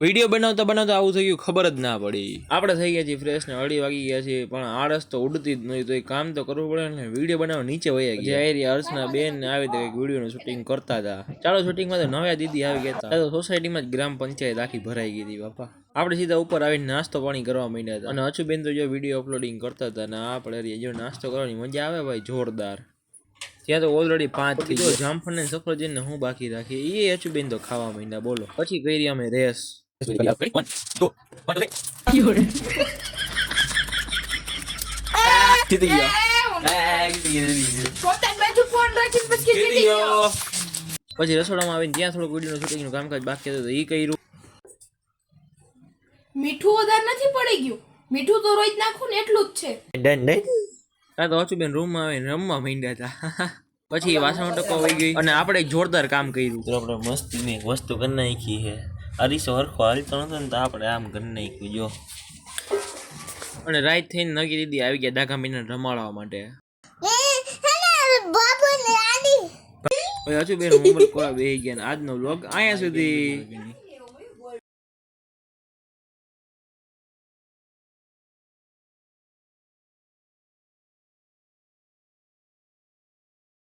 Video બનાવતા બનાવતા આવું થઈ ગયું ખબર જ ના પડી. આપણે થઈ ગયા છીએ ફ્રેશ ને 2:30 વાગી ગયા છે, પણ આળસ તો ઉડતી જ નહીં. તો એ કામ તો કરવું પડે ને. વિડીયો બનાવવા નીચે વયા ગયા. જયરી હર્ષના બેન ને આવી તો વિડીયોનું શૂટિંગ કરતા હતા. ચાલો શૂટિંગમાં તો નવ્યા દીદી આવી ગયા હતા. તો સોસાયટીમાં જ ગ્રામ પંચાયત આખી ભરાઈ ગઈ હતી બાપા. આપણે સીધા ઉપર આવીને નાસ્તો પાણી કરવા માંડ્યા હતા. અને અચુબેન તો જો વિડીયો અપલોડિંગ કરતા હતા. ને આપણે જો નાસ્તો કરવાની મજા આવે ભાઈ જોરદાર. ત્યાં તો ઓલરેડી 5 થઈ ગયો. જામફળ ને સફરજન ને હું બાકી રાખી એ અચુબેન તો ખાવા માંડ્યા. બોલો પછી કરી અમે રેસ. પછી રસોડામાં આવીને ત્યાં થોડુંક વિડીયો શૂટિંગ નું કામકાજ બાકી હતું એ કર્યું. મીઠું વધારે નથી પડી ગયું. મીઠું તો રોજ નાખું ને એટલું જ છે. Done done. તો અચુબેન રૂમમાં આવીને રમવા માંડ્યા હતા. પછી વાસણ ટકો વહી ગઈ અને આપણે જોરદાર કામ કર્યું. તો આપણે મસ્તી ની વસ્તુ કરી નાખી છે. અરીસો હરખો હાલતો નતો ને તો આપણે આમ કરી નાખ્યું જો. અને રાત થઈને નગી દીદી આવી ગયા દાગા મીને રમાડવા માટે. અચુબેન હોમવર્ક કરવા બેસી ગયા. આજનો વ્લોગ અહીંયા સુધી.